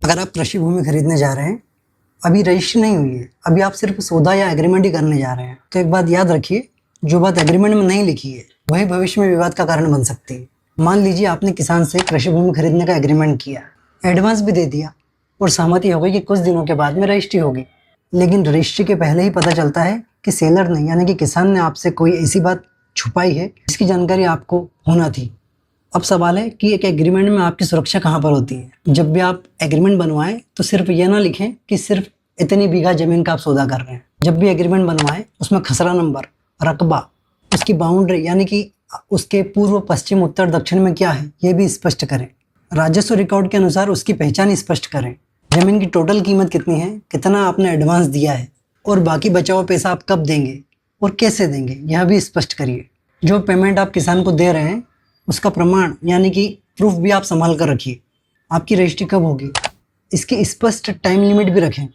अगर आप कृषि भूमि खरीदने जा रहे हैं, अभी रजिस्ट्री नहीं हुई है, अभी आप सिर्फ सौदा या एग्रीमेंट ही करने जा रहे हैं, तो एक बात याद रखिए, जो बात एग्रीमेंट में नहीं लिखी है वही भविष्य में विवाद का कारण बन सकती है। मान लीजिए आपने किसान से कृषि भूमि खरीदने का एग्रीमेंट किया, एडवांस भी दे दिया और सहमति हो गई कि कुछ दिनों के बाद में रजिस्ट्री होगी, लेकिन रजिस्ट्री के पहले ही पता चलता है कि सेलर ने यानी कि किसान ने आपसे कोई ऐसी बात छुपाई है जिसकी जानकारी आपको होना थी। अब सवाल है कि एक एग्रीमेंट में आपकी सुरक्षा कहाँ पर होती है। जब भी आप एग्रीमेंट बनवाएं तो सिर्फ ये ना लिखें कि सिर्फ इतनी बीघा जमीन का आप सौदा कर रहे हैं। जब भी एग्रीमेंट बनवाएं उसमें खसरा नंबर, रकबा, उसकी बाउंड्री यानी कि उसके पूर्व, पश्चिम, उत्तर, दक्षिण में क्या है ये भी स्पष्ट करें। राजस्व रिकॉर्ड के अनुसार उसकी पहचान स्पष्ट करें। जमीन की टोटल कीमत कितनी है, कितना आपने एडवांस दिया है और बाकी बचा हुआ पैसा आप कब देंगे और कैसे देंगे, यह भी स्पष्ट करिए। जो पेमेंट आप किसान को दे रहे हैं उसका प्रमाण यानी कि प्रूफ भी आप संभाल कर रखिए। आपकी रजिस्ट्री कब होगी इसकी स्पष्ट टाइम लिमिट भी रखें।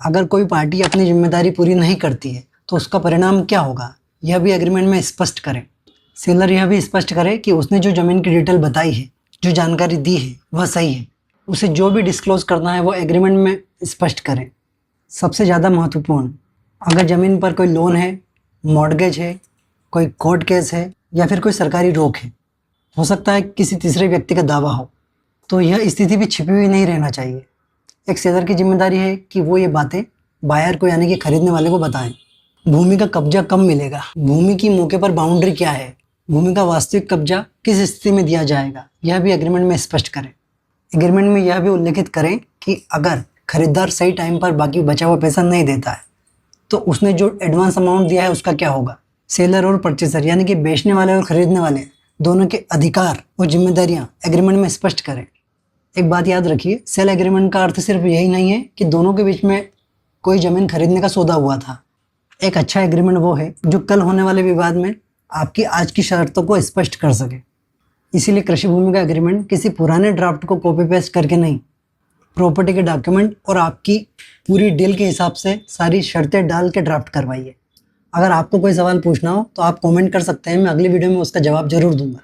अगर कोई पार्टी अपनी जिम्मेदारी पूरी नहीं करती है तो उसका परिणाम क्या होगा यह भी एग्रीमेंट में स्पष्ट करें। सेलर यह भी स्पष्ट करे कि उसने जो ज़मीन की डिटेल बताई है, जो जानकारी दी है वह सही है। उसे जो भी डिस्क्लोज करना है वो एग्रीमेंट में स्पष्ट करें। सबसे ज़्यादा महत्वपूर्ण, अगर ज़मीन पर कोई लोन है, मॉर्गेज है, कोई कोर्ट केस है या फिर कोई सरकारी रोक है, हो सकता है किसी तीसरे व्यक्ति का दावा हो, तो यह स्थिति भी छिपी हुई नहीं रहना चाहिए। एक सेलर की जिम्मेदारी है कि वो ये बातें बायर को यानी कि खरीदने वाले को बताएं। भूमि का कब्जा कब मिलेगा, भूमि की मौके पर बाउंड्री क्या है, भूमि का वास्तविक कब्जा किस स्थिति में दिया जाएगा, यह भी एग्रीमेंट में स्पष्ट करें। एग्रीमेंट में यह भी उल्लेखित करें कि अगर खरीदार सही टाइम पर बाकी बचा हुआ पैसा नहीं देता है तो उसने जो एडवांस अमाउंट दिया है उसका क्या होगा। सेलर और परचेसर यानी कि बेचने वाले और खरीदने वाले दोनों के अधिकार और जिम्मेदारियां एग्रीमेंट में स्पष्ट करें। एक बात याद रखिए, सेल एग्रीमेंट का अर्थ सिर्फ यही नहीं है कि दोनों के बीच में कोई ज़मीन खरीदने का सौदा हुआ था। एक अच्छा एग्रीमेंट वो है जो कल होने वाले विवाद में आपकी आज की शर्तों को स्पष्ट कर सके। इसीलिए कृषि भूमि का एग्रीमेंट किसी पुराने ड्राफ्ट को कॉपी पेस्ट करके नहीं, प्रॉपर्टी के डॉक्यूमेंट और आपकी पूरी डील के हिसाब से सारी शर्तें डाल के ड्राफ्ट करवाइए। अगर आपको कोई सवाल पूछना हो तो आप कमेंट कर सकते हैं, मैं अगली वीडियो में उसका जवाब जरूर दूंगा।